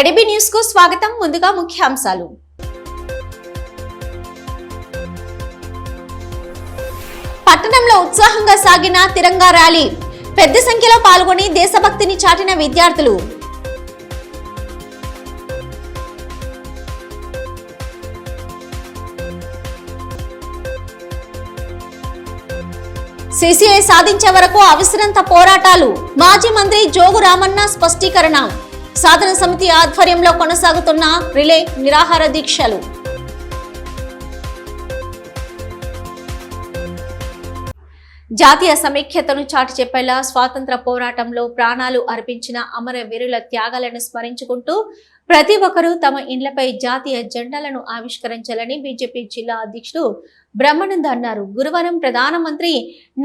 ADB news కు స్వాగతం. ముందుగా ముఖ్యాంశాలు. పట్టణంలో ఉత్సాహంగా సాగిన తిరంగా ర్యాలీ. పెద్ద సంఖ్యలో పాల్గొని దేశభక్తిని చాటిన విద్యార్థులు. సిసిఐ సాధించే వరకు అవిశ్రాంత పోరాటాలు. మాజీ మంత్రి జోగు రామన్న స్పష్టీకరణ. సాధన సమితి ఆధ్వర్యంలో కొనసాగుతున్న రిలే నిరాహార దీక్షలు. జాతీయ సమైక్యతను చాటి చెప్పేలా స్వాతంత్ర పోరాటంలో ప్రాణాలు అర్పించిన అమరవీరుల త్యాగాలను స్మరించుకుంటూ ప్రతి ఒక్కరూ తమ ఇండ్లపై జాతీయ జెండాలను ఆవిష్కరించాలని బీజేపీ జిల్లా అధ్యక్షుడు బ్రహ్మానంద్ అన్నారు. గురువారం ప్రధానమంత్రి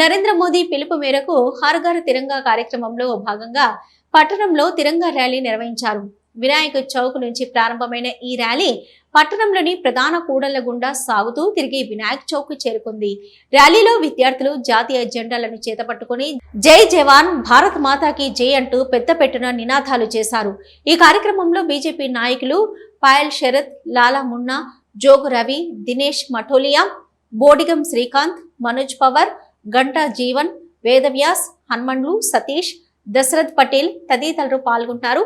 నరేంద్ర మోదీ పిలుపు మేరకు హర్ ఘర్ తిరంగా కార్యక్రమంలో భాగంగా పట్టణంలో తిరంగా ర్యాలీ నిర్వహించారు. వినాయక చౌక్ నుంచి ప్రారంభమైన ఈ ర్యాలీ పట్టణంలోని ప్రధాన కూడళ్ల గుండా సాగుతూ తిరిగి వినాయక్ చౌక్ చేరుకుంది. ర్యాలీలో విద్యార్థులు జాతీయ జెండాలను చేతపట్టుకుని జై జవాన్, భారత్ మాతాకి జై అంటూ పెద్ద పెట్టున నినాదాలు చేశారు. ఈ కార్యక్రమంలో బీజేపీ నాయకులు పాయల్ శరత్, లాలా మున్నా, జోగు రవి, దినేష్ మఠోలియా, బోడిగం శ్రీకాంత్, మనోజ్ పవర్, గంటా జీవన్, వేదవ్యాస్, హన్మండ్లు, సతీష్, దశరథ్ పటేల్ తదితరులు పాల్గొంటారు.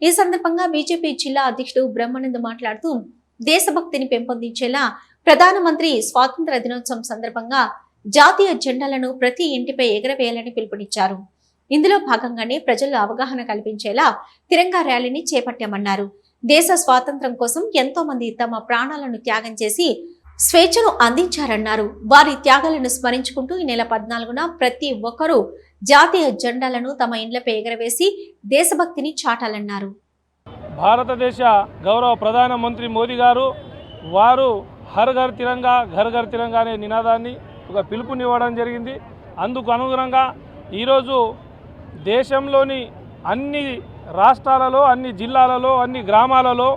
ఈ సందర్భంగా బీజేపీ జిల్లా అధ్యక్షుడు బ్రహ్మానంద్ మాట్లాడుతూ దేశభక్తిని పెంపొందించేలా ప్రధానమంత్రి స్వాతంత్ర దినోత్సవం సందర్భంగా జాతీయ జెండాలను ప్రతి ఇంటిపై ఎగరవేయాలని పిలుపునిచ్చారు. ఇందులో భాగంగానే ప్రజల్లో అవగాహన కల్పించేలా తిరంగా ర్యాలీని చేపట్టామన్నారు. దేశ స్వాతంత్రం కోసం ఎంతో మంది తమ ప్రాణాలను త్యాగం చేసి స్వేచ్ఛను అందించారన్నారు. వారి త్యాగాలను స్మరించుకుంటూ ఈ నెల 14న ప్రతి ఒక్కరూ జాతీయ జెండాలను తమ ఇండ్లపై ఎగరవేసి దేశభక్తిని చాటాలన్నారు. భారతదేశ గౌరవ ప్రధానమంత్రి మోదీ గారు వారు హర్ ఘర్ తిరంగా, ఘర్ ఘర్ తిరంగా అనే నినాదాన్ని ఒక పిలుపునివ్వడం జరిగింది. అందుకు అనుగుణంగా ఈరోజు దేశంలోని అన్ని రాష్ట్రాలలో, అన్ని జిల్లాలలో, అన్ని గ్రామాలలో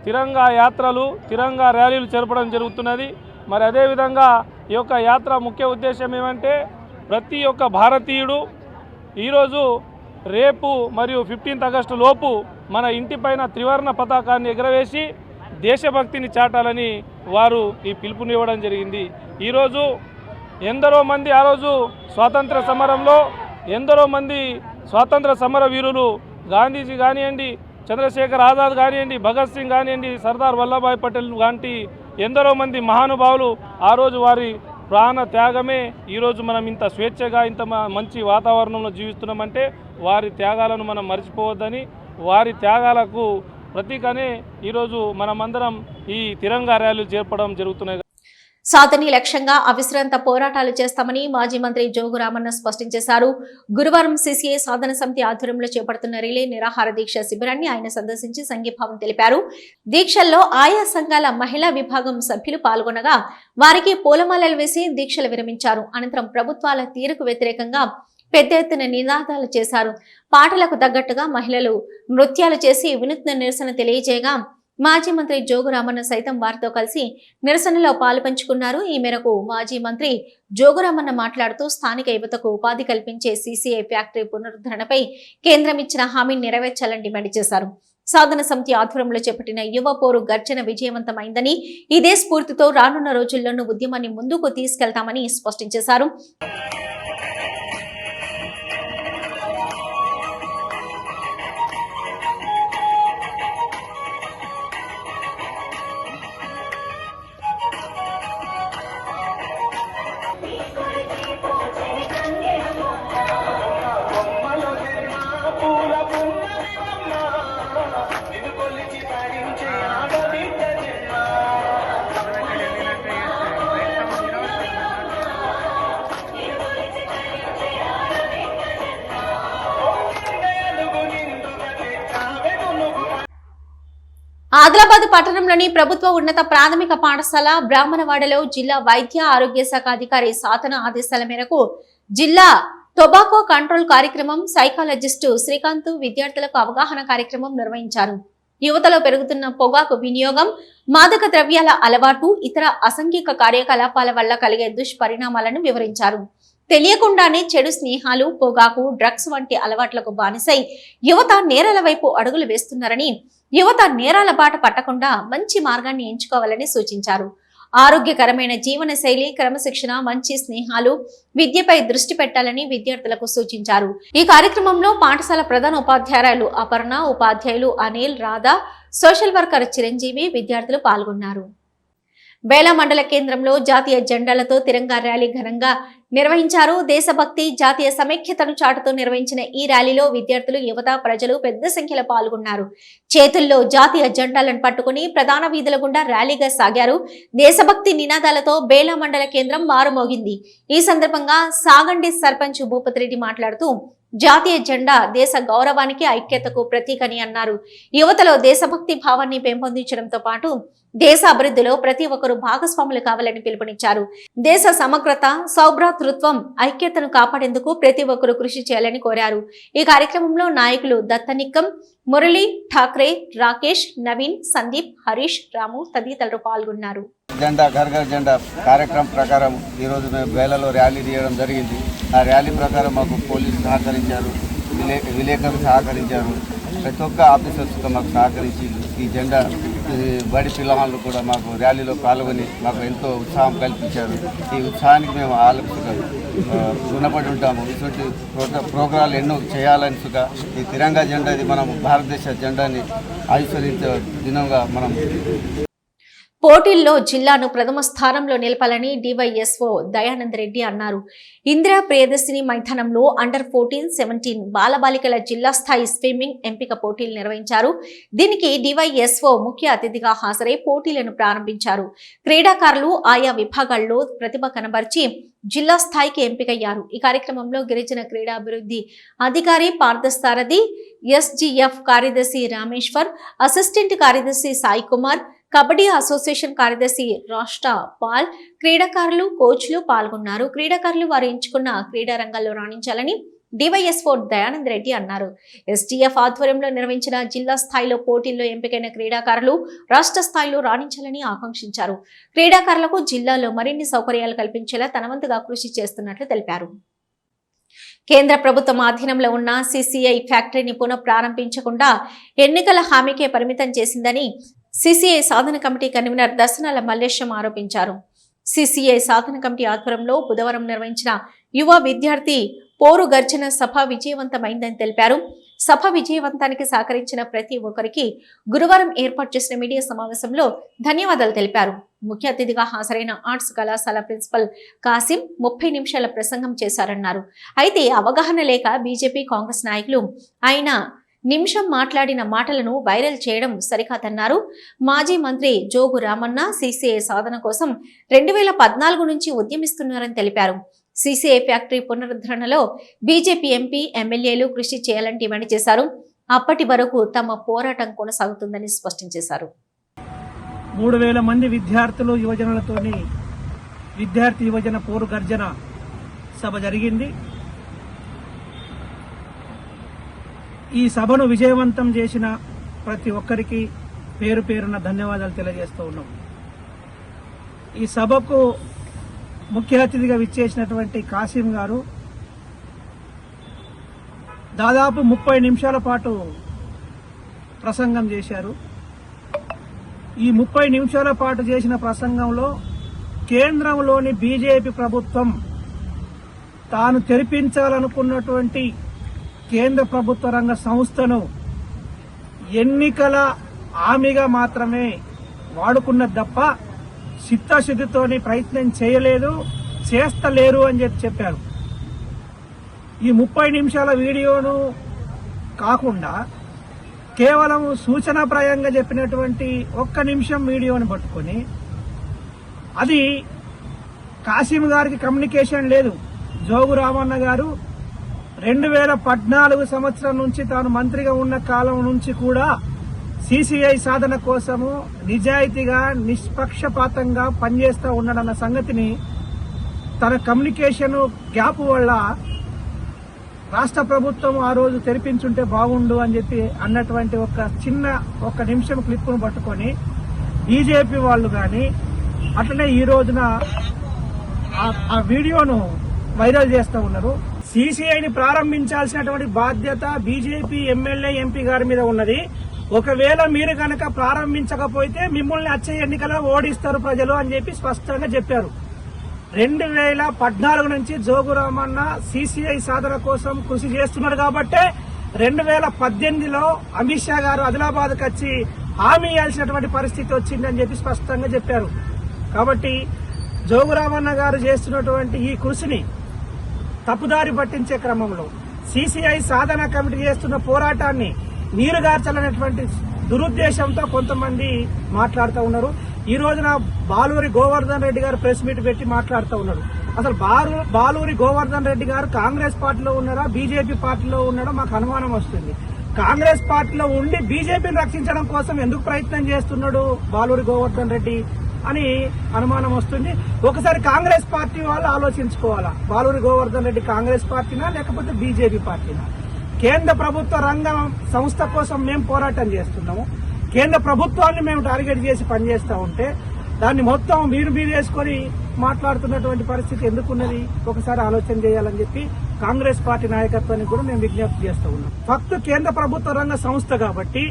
తిరంగా యాత్రలు, తిరంగా ర్యాలీలు జరపడం జరుగుతున్నది. మరి అదేవిధంగా ఈ యొక్క యాత్ర ముఖ్య ఉద్దేశం ఏమంటే ప్రతి ఒక్క భారతీయుడు ఈరోజు రేపు మరియు 15 ఆగస్టు లోపు మన ఇంటిపైన త్రివర్ణ పతాకాన్ని ఎగరవేసి దేశభక్తిని చాటాలని వారు ఈ పిలుపునివ్వడం జరిగింది. ఈరోజు ఎందరో మంది ఆ రోజు స్వాతంత్ర సమరంలో ఎందరో మంది స్వాతంత్ర సమర వీరులు గాంధీజీ కానివ్వండి, చంద్రశేఖర్ ఆజాద్ కానివ్వండి, భగత్ సింగ్ కానివ్వండి, సర్దార్ వల్లభాయ్ పటేల్ లాంటి ఎందరో మంది మహానుభావులు ఆ రోజు వారి ప్రాణ త్యాగమే ఈరోజు మనం ఇంత స్వేచ్ఛగా, ఇంత మంచి వాతావరణంలో జీవిస్తున్నామంటే వారి త్యాగాలను మనం మర్చిపోవద్దని, వారి త్యాగాలకు ప్రతీకనే ఈరోజు మనమందరం ఈ తిరంగా ర్యాలీలు చేపడం జరుగుతున్నాయి. సాధని లక్ష్యంగా అవిశ్రాంత పోరాటాలు చేస్తామని మాజీ మంత్రి జోగు రామన్న స్పష్టం చేశారు. గురువారం సిసిఐ సాధన సమితి ఆధ్వర్యంలో చేపడుతున్న రిలే నిరాహార దీక్ష శిబిరాన్ని ఆయన సందర్శించి సంఘీభావం తెలిపారు. దీక్షల్లో ఆయా సంఘాల మహిళా విభాగం సభ్యులు పాల్గొనగా వారికి పూలమాలలు వేసి దీక్షలు విరమించారు. అనంతరం ప్రభుత్వాల తీరుకు వ్యతిరేకంగా పెద్ద ఎత్తున నినాదాలు చేశారు. పాటలకు తగ్గట్టుగా మహిళలు నృత్యాలు చేసి వినూత్న నిరసన తెలియజేయగా మాజీ మంత్రి జోగు రామన్న సైతం వారితో కలిసి నిరసనలో పాలుపంచుకున్నారు. ఈ మేరకు మాజీ మంత్రి జోగు రామన్న మాట్లాడుతూ స్థానిక యువతకు ఉపాధి కల్పించే సిసిఐ ఫ్యాక్టరీ పునరుద్ధరణపై కేంద్రం ఇచ్చిన హామీని నెరవేర్చాలని డిమాండ్ చేశారు. సాధన సమితి ఆధ్వర్యంలో చేపట్టిన యువ పోరు గర్జన విజయవంతమైందని, ఇదే స్ఫూర్తితో రానున్న రోజుల్లోనూ ఉద్యమాన్ని ముందుకు తీసుకెళ్తామని స్పష్టం చేశారు. ఆదిలాబాద్ పట్టణంలోని ప్రభుత్వ ఉన్నత ప్రాథమిక పాఠశాల బ్రాహ్మణవాడలో జిల్లా వైద్య ఆరోగ్య శాఖ అధికారి సాధన ఆదేశాల మేరకు జిల్లా టొబాకో కంట్రోల్ కార్యక్రమం సైకాలజిస్టు శ్రీకాంత్ విద్యార్థులకు అవగాహన కార్యక్రమం నిర్వహించారు. యువతలో పెరుగుతున్న పొగాకు వినియోగం, మాదక ద్రవ్యాల అలవాటు, ఇతర అసంఘిక కార్యకలాపాల వల్ల కలిగే దుష్పరిణామాలను వివరించారు. తెలియకుండానే చెడు స్నేహాలు, పొగాకు, డ్రగ్స్ వంటి అలవాట్లకు బానిసై యువత నేరాల వైపు అడుగులు వేస్తున్నారని, యువత నేరాల బాట పట్టకుండా మంచి మార్గాన్ని ఎంచుకోవాలని సూచించారు. ఆరోగ్యకరమైన జీవన శైలి, క్రమశిక్షణ, మంచి స్నేహాలు, విద్యపై దృష్టి పెట్టాలని విద్యార్థులకు సూచించారు. ఈ కార్యక్రమంలో పాఠశాల ప్రధాన ఉపాధ్యాయురాలు అపర్ణ, ఉపాధ్యాయులు అనిల్, రాధా, సోషల్ వర్కర్ చిరంజీవి, విద్యార్థులు పాల్గొన్నారు. బేలా మండల కేంద్రంలో జాతీయ జెండాలతో తిరంగా ర్యాలీ ఘనంగా నిర్వహించారు. దేశభక్తి, జాతీయ సమైక్యతను చాటుతూ నిర్వహించిన ఈ ర్యాలీలో విద్యార్థులు, యువత, ప్రజలు పెద్ద సంఖ్యలో పాల్గొన్నారు. చేతుల్లో జాతీయ జెండాలను పట్టుకుని ప్రధాన వీధుల గుండా ర్యాలీగా సాగారు. దేశభక్తి నినాదాలతో బేలా మండల కేంద్రం మారుమోగింది. ఈ సందర్భంగా సాగండి సర్పంచ్ భూపతిరెడ్డి మాట్లాడుతూ జాతీయ జెండా దేశ గౌరవానికి, ఐక్యతకు ప్రతీకని అన్నారు. యువతలో దేశభక్తి భావాన్ని పెంపొందించడంతో పాటు దేశ అభివృద్ధిలో ప్రతి ఒక్కరూ భాగస్వాములు కావాలని పిలుపునిచ్చారు. దేశ సమగ్రత, సౌభ్రాతృత్వం, ఐక్యతను కాపాడేందుకు ప్రతి ఒక్కరూ కృషి చేయాలని కోరారు. ఈ కార్యక్రమంలో నాయకులు దత్తనిక్కం, మురళి, ఠాక్రే, రాకేష్, నవీన్, సందీప్, హరీష్, రాము తదితరులు పాల్గొన్నారు. జెండా ఘర్ ఘర్ జెండా కార్యక్రమం ప్రకారం ఈరోజు మేము బేలలో ర్యాలీ తీయడం జరిగింది. ఆ ర్యాలీ ప్రకారం మాకు పోలీసు సహకరించారు, విలేకరులు సహకరించారు, ప్రతి ఒక్క ఆఫీసర్స్తో మాకు సహకరించి ఈ జెండా బడి పిల్లవాళ్ళు కూడా మాకు ర్యాలీలో పాల్గొని మాకు ఎంతో ఉత్సాహం కల్పించారు. ఈ ఉత్సాహానికి మేము రుణపడి ఉంటాము. ఇటువంటి ప్రోగ్రాలు ఎన్నో చేయాలని సుగా ఈ తిరంగా జెండా, ఇది మనం భారతదేశ జెండాని ఆవిష్కరించే దినంగా మనం పోటీల్లో జిల్లాను ప్రథమ స్థానంలో నిలపాలని డివైఎస్ఓ దయానంద్ రెడ్డి అన్నారు. ఇందిరా ప్రియదర్శిని మైదానంలో అండర్ 14, 17 బాలబాలికల జిల్లా స్థాయి స్విమ్మింగ్ ఎంపిక పోటీలు నిర్వహించారు. దీనికి డివైఎస్ఓ ముఖ్య అతిథిగా హాజరై పోటీలను ప్రారంభించారు. క్రీడాకారులు ఆయా విభాగాల్లో ప్రతిభ కనబర్చి జిల్లా స్థాయికి ఎంపికయ్యారు. ఈ కార్యక్రమంలో గిరిజన క్రీడాభివృద్ధి అధికారి పార్థసారథి, ఎస్జిఎఫ్ కార్యదర్శి రామేశ్వర్, అసిస్టెంట్ కార్యదర్శి సాయి కుమార్, కబడ్డీ అసోసియేషన్ కార్యదర్శి రాష్ట్ర పాల్, క్రీడాకారులు, కోచ్లు పాల్గొన్నారు. క్రీడాకారులు వారు ఎంచుకున్న క్రీడా రంగాల్లో రాణించాలని డివైఎస్ఓ దయానంద్ రెడ్డి అన్నారు. ఎస్డిఎఫ్ ఆధ్వర్యంలో నిర్వహించిన జిల్లా స్థాయిలో పోటీల్లో ఎంపికైన క్రీడాకారులు రాష్ట్ర స్థాయిలో రాణించాలని ఆకాంక్షించారు. క్రీడాకారులకు జిల్లాలో మరిన్ని సౌకర్యాలు కల్పించేలా తన వంతుగా కృషి చేస్తున్నట్లు తెలిపారు. కేంద్ర ప్రభుత్వం ఆధీనంలో ఉన్న సిసిఐ ఫ్యాక్టరీని పునః ప్రారంభించకుండా ఎన్నికల హామీకే పరిమితం చేసిందని సిసిఐ సాధన కమిటీ కన్వీనర్ దర్శనాల మల్లేశం ఆరోపించారు. సిసిఐ సాధన కమిటీ ఆధ్వర్యంలో బుధవారం నిర్వహించిన యువ విద్యార్థి పోరు గర్జన సభ విజయవంతమైందని తెలిపారు. సభ విజయవంతానికి సహకరించిన ప్రతి ఒక్కరికి గురువారం ఏర్పాటు చేసిన మీడియా సమావేశంలో ధన్యవాదాలు తెలిపారు. ముఖ్య అతిథిగా హాజరైన ఆర్ట్స్ కళాశాల ప్రిన్సిపల్ కాసిం 30 నిమిషాల ప్రసంగం చేశారన్నారు. అయితే అవగాహన లేక బీజేపీ, కాంగ్రెస్ నాయకులు ఆయన నిమిషం మాట్లాడిన మాటలను వైరల్ చేయడం సరికాదన్నారు. మాజీ మంత్రి జోగు రామన్న సిసిఐ సాధన కోసం 2014 నుంచి ఉద్యమిస్తున్నారని తెలిపారు. సిసిఐ ఫ్యాక్టరీ పునరుద్ధరణలో బీజేపీ ఎంపీ, ఎమ్మెల్యేలు కృషి చేయాలని డిమాండ్ చేశారు. అప్పటి వరకు తమ పోరాటం కొనసాగుతుందని స్పష్టం చేశారు. 3000 మంది విద్యార్థులు, యువజనులతోని విద్యార్థి యువజన పోరు గర్జన సభ జరిగింది. ఈ సభను విజయవంతం చేసిన ప్రతి ఒక్కరికి పేరు పేరున ధన్యవాదాలు తెలియజేస్తూ ఉన్నాం. ఈ సభకు ముఖ్య అతిథిగా విచ్చేసినటువంటి కాసిం గారు దాదాపు 30 నిమిషాల పాటు ప్రసంగం చేశారు. ఈ 30 నిమిషాల పాటు చేసిన ప్రసంగంలో కేంద్రంలోని బీజేపీ ప్రభుత్వం తాను తెరిపించాలనుకున్నటువంటి కేంద్ర ప్రభుత్వ రంగ సంస్థను ఎన్నికల హామీగా మాత్రమే వాడుకున్నది తప్ప చిత్తశుద్ధితోని ప్రయత్నం చేయలేదు, చేస్తలేరు అని చెప్పారు. ఈ 30 నిమిషాల వీడియోను కాకుండా కేవలం సూచనాప్రాయంగా చెప్పినటువంటి 1 నిమిషం వీడియోని పట్టుకొని, అది కాసిం గారికి కమ్యూనికేషన్ లేదు. జోగు రామన్న గారు 2014 సంవత్సరం నుంచి తాను మంత్రిగా ఉన్న కాలం నుంచి కూడా సిసిఐ సాధన కోసము నిజాయితీగా నిష్పక్షపాతంగా పనిచేస్తూ ఉన్నాడన్న సంగతిని తన కమ్యూనికేషన్ గ్యాప్ వల్ల రాష్ట్ర ప్రభుత్వం ఆ రోజు తెరిపించుంటే బాగుండు అని చెప్పి అన్నటువంటి ఒక నిమిషం క్లిప్ను పట్టుకొని బీజేపీ వాళ్ళు కానీ అట్లనే ఈ రోజున ఆ వీడియోను వైరల్ చేస్తూ ఉన్నారు. సిసిఐని ప్రారంభించాల్సినటువంటి బాధ్యత బీజేపీ ఎమ్మెల్యే ఎంపీ గారి మీద ఉన్నది. ఒకవేళ మీరు కనుక ప్రారంభించకపోతే మిమ్మల్ని వచ్చే ఎన్నికల్లో ఓడిస్తారు ప్రజలు అని చెప్పి స్పష్టంగా చెప్పారు. 2014 నుంచి జోగురామన్న సిసిఐ సాధన కోసం కృషి చేస్తున్నారు కాబట్టి 2018లో అమిత్ షా గారు ఆదిలాబాద్కి వచ్చి హామీ ఇవ్వాల్సినటువంటి పరిస్థితి వచ్చిందని చెప్పి స్పష్టంగా చెప్పారు. కాబట్టి జోగురామన్న గారు చేస్తున్నటువంటి ఈ కృషిని తప్పుదారి పట్టించే క్రమంలో సిసిఐ సాధన కమిటీ చేస్తున్న పోరాటాన్ని నీరుగార్చాలనేటువంటి దురుద్దేశంతో కొంతమంది మాట్లాడుతూ ఉన్నారు. ఈ రోజున బాలూరి గోవర్ధన్ రెడ్డి గారు ప్రెస్ మీట్ పెట్టి మాట్లాడుతూ ఉన్నారు. అసలు బాలూరి గోవర్ధన్ రెడ్డి గారు కాంగ్రెస్ పార్టీలో ఉన్నారా బీజేపీ పార్టీలో ఉన్నారో మాకు అనుమానం వస్తుంది. కాంగ్రెస్ పార్టీలో ఉండి బీజేపీని రక్షించడం కోసం ఎందుకు ప్రయత్నం చేస్తున్నాడు బాలూరి గోవర్ధన్ రెడ్డి అని అనుమానం వస్తుంది. ఒకసారి కాంగ్రెస్ పార్టీ వాళ్ళు ఆలోచించుకోవాలా, బాలూరి గోవర్ధన్ రెడ్డి కాంగ్రెస్ పార్టీనా లేకపోతే బీజేపీ పార్టీనా? కేంద్ర ప్రభుత్వ రంగ సంస్థ కోసం మేము పోరాటం చేస్తున్నాము. కేంద్ర ప్రభుత్వాన్ని మేము టార్గెట్ చేసి పనిచేస్తూ ఉంటే దాన్ని మొత్తం మీరు వేసుకొని మాట్లాడుతున్నటువంటి పరిస్థితి ఎందుకున్నది ఒకసారి ఆలోచన చేయాలని చెప్పి కాంగ్రెస్ పార్టీ నాయకత్వానికి కూడా మేము విజ్ఞప్తి చేస్తూ ఉన్నాం. ఫక్త్ కేంద్ర ప్రభుత్వ రంగ సంస్థ కాబట్టి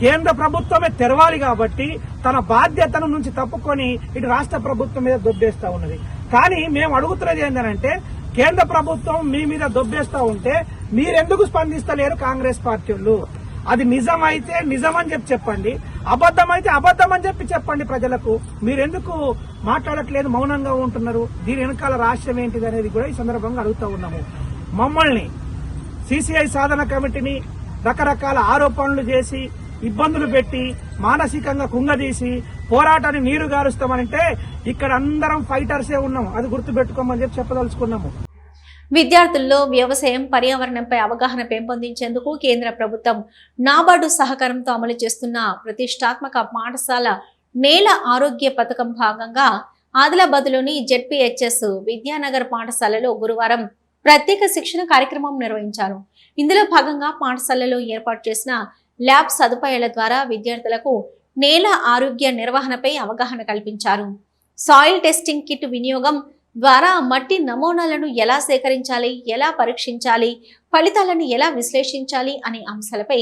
కేంద్ర ప్రభుత్వమే తెరవాలి కాబట్టి తన బాధ్యతను నుంచి తప్పుకొని ఇటు రాష్ట్ర ప్రభుత్వం మీద దొబ్బేస్తా ఉన్నది. కానీ మేము అడుగుతున్నది ఏంటంటే కేంద్ర ప్రభుత్వం మీ మీద దొబ్బేస్తా ఉంటే మీరెందుకు స్పందిస్తలేరు కాంగ్రెస్ పార్టీ వాళ్ళు? అది నిజమైతే నిజమని చెప్పండి, అబద్దమైతే అబద్దం అని చెప్పండి ప్రజలకు. మీరెందుకు మాట్లాడట్లేదు, మౌనంగా ఉంటున్నారు? దీని వెనకాల రహస్యం ఏంటిది అనేది కూడా ఈ సందర్భంగా అడుగుతూ ఉన్నాము. మమ్మల్ని సిసిఐ సాధన కమిటీని రకరకాల ఆరోపణలు చేసి ఇబ్బందులు పెట్టి మానసికంగా కుంగదీసి పోరాటాన్ని నీరు గారుస్తామంటే ఇక్కడ అందరం ఫైటర్సే ఉన్నాం, అది గుర్తుపెట్టుకోమని చెప్పదలుచుకున్నాము. విద్యార్థుల్లో వ్యవసాయం పర్యావరణంపై అవగాహన పెంపొందించేందుకు కేంద్ర ప్రభుత్వం నాబార్డు సహకారంతో అమలు చేస్తున్న ప్రతిష్టాత్మక పాఠశాల నేల ఆరోగ్య పథకం భాగంగా ఆదిలాబాద్లోని జెడ్పీహెచ్ఎస్ విద్యానగర్ పాఠశాలలో గురువారం ప్రత్యేక శిక్షణ కార్యక్రమం నిర్వహించారు. ఇందులో భాగంగా పాఠశాలలో ఏర్పాటు చేసిన ల్యాబ్ సదుపాయాల ద్వారా విద్యార్థులకు నేల ఆరోగ్య నిర్వహణపై అవగాహన కల్పించారు. సాయిల్ టెస్టింగ్ కిట్ వినియోగం ద్వారా మట్టి నమూనాలను ఎలా సేకరించాలి, ఎలా పరీక్షించాలి, ఫలితాలను ఎలా విశ్లేషించాలి అనే అంశాలపై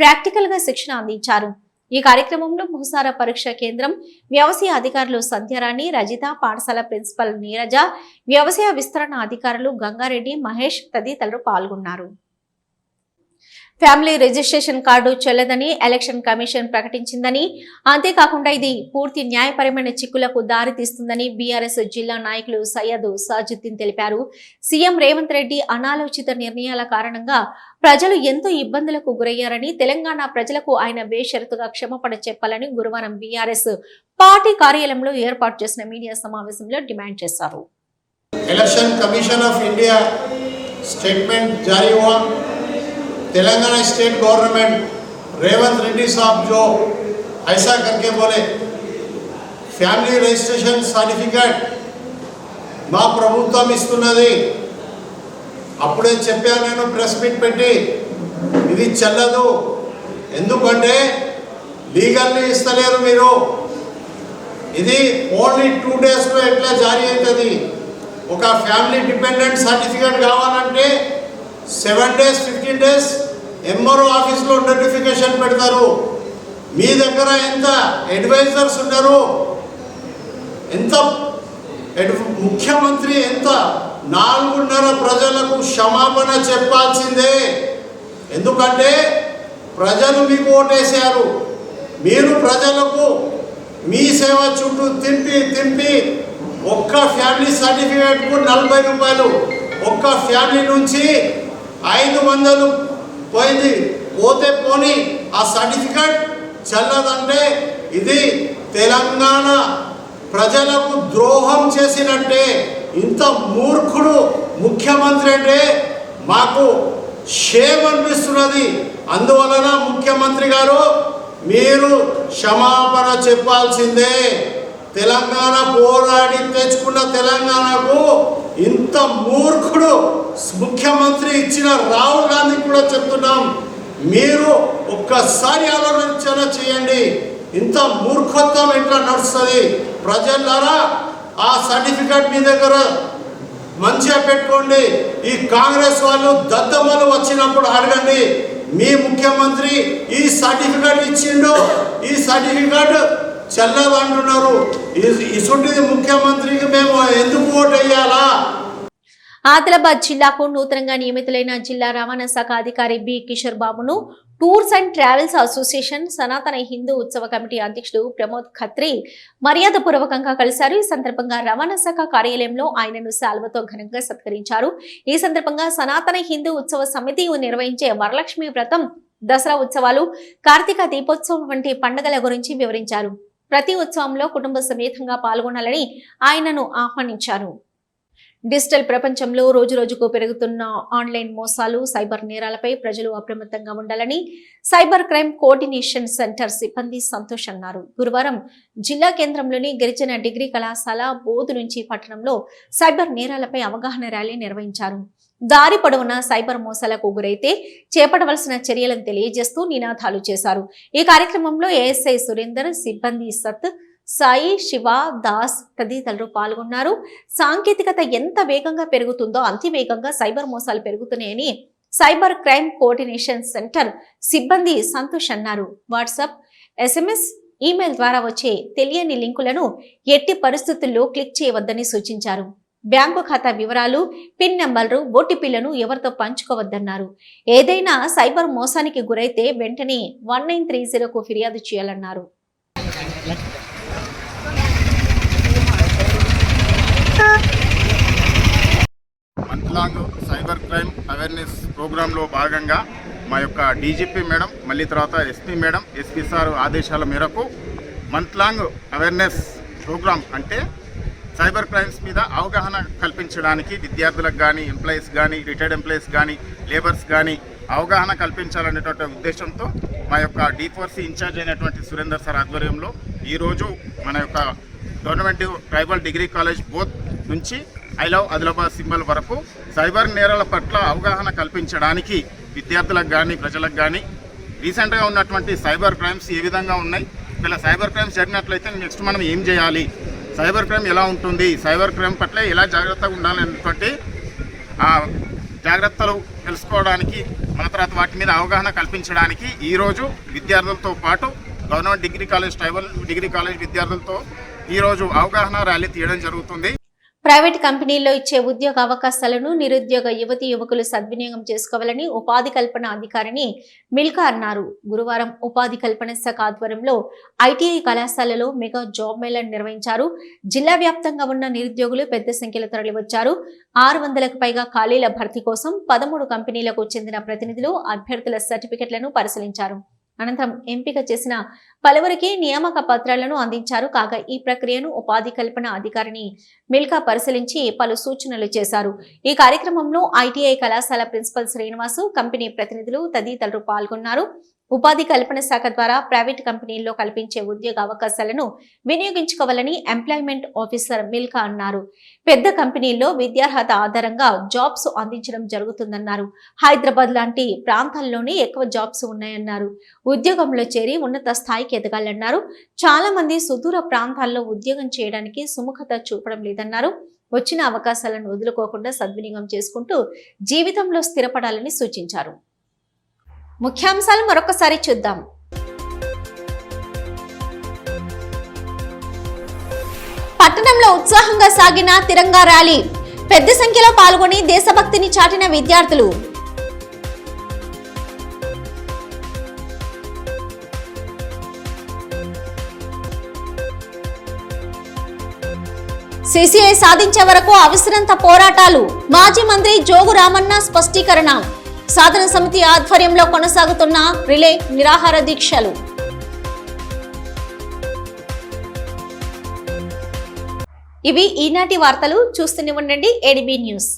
ప్రాక్టికల్ గా శిక్షణ అందించారు. ఈ కార్యక్రమంలో భూసార పరీక్ష కేంద్రం వ్యవసాయ అధికారులు సంధ్యారాణి, రజిత, పాఠశాల ప్రిన్సిపల్ నీరజ, వ్యవసాయ విస్తరణ అధికారులు గంగారెడ్డి, మహేష్ తదితరులు పాల్గొన్నారు. ఫ్యామిలీ రిజిస్ట్రేషన్ కార్డు చెల్లదని ఎలక్షన్ కమిషన్ ప్రకటించిందని, అంతేకాకుండా ఇది పూర్తి న్యాయపరమైన చిక్కులకు దారితీస్తుందని బీఆర్ఎస్ జిల్లా నాయకులు సయ్యద్ సాజుద్దీన్ తెలిపారు. సీఎం రేవంత్ రెడ్డి అనాలోచిత నిర్ణయాల కారణంగా ప్రజలు ఎంతో ఇబ్బందులకు గురయ్యారని, తెలంగాణ ప్రజలకు ఆయన బేషరతుగా క్షమాపణ చెప్పాలని గురువారం బీఆర్ఎస్ పార్టీ కార్యాలయంలో ఏర్పాటు చేసిన మీడియా సమావేశంలో డిమాండ్ చేశారు. Election commission of India statement जारी हुआ. तेलंगाना स्टेट गवर्नमेंट रेवंत रेड्डी साहब जो ऐसा करके बोले फ्यामिली रजिस्ट्रेशन सर्टिफिकेट మా ప్రభుత్వం ఇస్తున్నది. అప్పుడే చెప్పాను నేను ప్రెస్ మీట్ పెట్టి, ఇది చెల్లదు. ఎందుకంటే లీగల్లీ ఇస్తలేరు మీరు. ఇది ఓన్లీ 2 డేస్లో ఎట్లా జారీ అవుతుంది? ఒక ఫ్యామిలీ డిపెండెంట్ సర్టిఫికేట్ కావాలంటే 7 డేస్ 15 డేస్ ఎంఆర్ఓ ఆఫీస్లో నోటిఫికేషన్ పెడతారు. మీ దగ్గర ఎంత అడ్వైజర్స్ ఉన్నారు, ఎంత ముఖ్యమంత్రి ఎంత 4.5 ప్రజలకు క్షమాపణ చెప్పాల్సిందే. ఎందుకంటే ప్రజలు మీకు ఓటేశారు. మీరు ప్రజలకు మీ సేవ చుట్టూ తింపి ఒక్క ఫ్యామిలీ సర్టిఫికేట్కు 40 రూపాయలు, ఒక్క ఫ్యామిలీ నుంచి 500 పోయింది. పోతే పోని ఆ సర్టిఫికేట్ చెల్లదంటే ఇది తెలంగాణ ప్రజలకు ద్రోహం చేసినట్టే. ఇంత మూర్ఖుడు ముఖ్యమంత్రి అంటే మాకు షేమ్ అనిపిస్తున్నది. అందువలన ముఖ్యమంత్రి గారు మీరు క్షమాపణ చెప్పాల్సిందే. తెలంగాణ పోరాడి తెచ్చుకున్న తెలంగాణకు ఇంత మూర్ఖుడు ముఖ్యమంత్రి ఇచ్చిన రాహుల్ గాంధీ కూడా చెప్తున్నాం, మీరు ఒక్కసారి ఆలోచన చేయండి. ఇంత మూర్ఖత్వం ఎట్లా నడుస్తుంది? ప్రజలారా ఆ సర్టిఫికెట్ మీ దగ్గర మంచిగా పెట్టుకోండి. ఈ కాంగ్రెస్ వాళ్ళు దద్దమ్మలు వచ్చినప్పుడు అడగండి, మీ ముఖ్యమంత్రి ఈ సర్టిఫికెట్ ఇచ్చిండు, ఈ సర్టిఫికెట్ చెల్లదు అంటున్నారు. ఇసుంటిది ముఖ్యమంత్రికి మేము ఎందుకు ఓటు వేయాలా? ఆదిలాబాద్ జిల్లాకు నూతనంగా నియమితులైన జిల్లా రవాణా శాఖ అధికారి బి కిషోర్ బాబును టూర్స్ అండ్ ట్రావెల్స్ అసోసియేషన్ సనాతన హిందూ ఉత్సవ కమిటీ అధ్యక్షుడు ప్రమోద్ ఖత్రి మర్యాదపూర్వకంగా కలిశారు. ఈ సందర్భంగా రవాణా శాఖ కార్యాలయంలో ఆయనను శాల్వతో ఘనంగా సత్కరించారు. ఈ సందర్భంగా సనాతన హిందూ ఉత్సవ సమితి నిర్వహించే వరలక్ష్మి వ్రతం, దసరా ఉత్సవాలు, కార్తీక దీపోత్సవం వంటి పండుగల గురించి వివరించారు. ప్రతి ఉత్సవంలో కుటుంబ సమేతంగా పాల్గొనాలని ఆయనను ఆహ్వానించారు. డిజిటల్ ప్రపంచంలో రోజురోజుకు పెరుగుతున్న ఆన్లైన్ మోసాలు, సైబర్ నేరాలపై ప్రజలు అప్రమత్తంగా ఉండాలని సైబర్ క్రైమ్ కోఆర్డినేషన్ సెంటర్ సిబ్బంది సంతోష్ అన్నారు. గురువారం జిల్లా కేంద్రంలోని గిరిజన డిగ్రీ కళాశాల బోధు నుంచి పట్టణంలో సైబర్ నేరాలపై అవగాహన ర్యాలీ నిర్వహించారు. దారి పొడవునా సైబర్ మోసాలకు గురైతే చేపట్టవలసిన చర్యలను తెలియజేస్తూ నినాదాలు చేశారు. ఈ కార్యక్రమంలో ఏఎస్ఐ సురేందర్, సిబ్బంది సత్, సాయి, శివ, దాస్ తదితరులు పాల్గొన్నారు. సాంకేతికత ఎంత వేగంగా పెరుగుతుందో అంతే వేగంగా సైబర్ మోసాలు పెరుగుతున్నాయని సైబర్ క్రైమ్ కోఆర్డినేషన్ సెంటర్ సిబ్బంది సంతోష్ అన్నారు. వాట్సాప్, SMS, ఈమెయిల్ ద్వారా వచ్చే తెలియని లింకులను ఎట్టి పరిస్థితుల్లో క్లిక్ చేయవద్దని సూచించారు. బ్యాంకు ఖాతా వివరాలు, పిన్ నంబర్లు, ఓటీపీలను ఎవరితో పంచుకోవద్దన్నారు. ఏదైనా సైబర్ మోసానికి గురైతే వెంటనే 1930కు ఫిర్యాదు చేయాలన్నారు. మంత్లాంగ్ సైబర్ క్రైమ్ అవేర్నెస్ ప్రోగ్రాంలో భాగంగా మా యొక్క డీజీపీ మేడం, మళ్ళీ తర్వాత ఎస్పీ మేడం, ఎస్పీ సార్ ఆదేశాల మేరకు మంత్లాంగ్ అవేర్నెస్ ప్రోగ్రాం అంటే సైబర్ క్రైమ్స్ మీద అవగాహన కల్పించడానికి విద్యార్థులకు కానీ, ఎంప్లాయీస్ కానీ, రిటైర్డ్ ఎంప్లాయీస్ కానీ, లేబర్స్ కానీ అవగాహన కల్పించాలనేటువంటి ఉద్దేశంతో మా యొక్క D4C ఇన్ఛార్జ్ అయినటువంటి సురేందర్ సార్ ఆధ్వర్యంలో ఈరోజు మన యొక్క government tribal degree college both నుంచి ఐ లవ్ ఆదిలాబాద్ సింబల్ వరకు సైబర్ నేరాల పట్ల అవగాహన కల్పించడానికి విద్యార్థులకు కానీ, ప్రజలకు కానీ రీసెంట్గా ఉన్నటువంటి సైబర్ క్రైమ్స్ ఏ విధంగా ఉన్నాయి, ఇలా సైబర్ క్రైమ్స్ జరిగినట్లయితే నెక్స్ట్ మనం ఏం చేయాలి, సైబర్ క్రైమ్ ఎలా ఉంటుంది, సైబర్ క్రైమ్ పట్ల ఎలా జాగ్రత్తగా ఉండాలనేటువంటి జాగ్రత్తలు తెలుసుకోవడానికి, మన తర్వాత వాటి మీద అవగాహన కల్పించడానికి ఈరోజు విద్యార్థులతో పాటు government degree college, tribal degree college విద్యార్థులతో ఈరోజు అవగాహన ర్యాలీ తీయడం జరుగుతుంది. ప్రైవేట్ కంపెనీల్లో ఇచ్చే ఉద్యోగ అవకాశాలను నిరుద్యోగ యువతీ యువకులు సద్వినియోగం చేసుకోవాలని ఉపాధి కల్పన అధికారిని మిల్కా అన్నారు. గురువారం ఉపాధి కల్పన శాఖ ఆధ్వర్యంలో ITI కళాశాలలో మెగా జాబ్ మేళాను నిర్వహించారు. జిల్లా వ్యాప్తంగా ఉన్న నిరుద్యోగులు పెద్ద సంఖ్యలో తరలివచ్చారు. 600కు పైగా ఖాళీల భర్తీ కోసం 13 కంపెనీలకు చెందిన ప్రతినిధులు అభ్యర్థుల సర్టిఫికెట్లను పరిశీలించారు. అనంతరం ఎంపిక చేసిన పలువురికి నియామక పత్రాలను అందించారు. కాగా ఈ ప్రక్రియను ఉపాధి కల్పన అధికారిని మిల్కా పరిశీలించి పలు సూచనలు చేశారు. ఈ కార్యక్రమంలో ITI కళాశాల ప్రిన్సిపల్ శ్రీనివాసు, కంపెనీ ప్రతినిధులు తదితరులు పాల్గొన్నారు. ఉపాధి కల్పన శాఖ ద్వారా ప్రైవేట్ కంపెనీల్లో కల్పించే ఉద్యోగ అవకాశాలను వినియోగించుకోవాలని ఎంప్లాయ్మెంట్ ఆఫీసర్ మిల్కా అన్నారు. పెద్ద కంపెనీల్లో విద్యార్హత ఆధారంగా జాబ్స్ అందించడం జరుగుతుందన్నారు. హైదరాబాద్ లాంటి ప్రాంతాల్లోనే ఎక్కువ జాబ్స్ ఉన్నాయన్నారు. ఉద్యోగంలో చేరి ఉన్నత స్థాయికి ఎదగాలన్నారు. చాలా మంది సుదూర ప్రాంతాల్లో ఉద్యోగం చేయడానికి సుముఖత చూపడం లేదన్నారు. వచ్చిన అవకాశాలను వదులుకోకుండా సద్వినియోగం చేసుకుంటూ జీవితంలో స్థిరపడాలని సూచించారు. ముఖ్యాంశాలు మరొకసారి చూద్దాం. పట్టణంలో ఉత్సాహంగా సాగిన తిరంగా ర్యాలీ, పెద్ద సంఖ్యలో పాల్గొని దేశభక్తిని చాటిన విద్యార్థులు. CCI సాధించే వరకు అవిశ్రాంత పోరాటాలు, మాజీ మంత్రి జోగు రామన్న స్పష్టీకరణ. సాధన సమితి ఆధ్వర్యంలో కొనసాగుతున్న రిలే నిరాహార దీక్షలు. ఇవి ఈనాటి వార్తలు. చూస్తూనే ఉండండి ADB న్యూస్.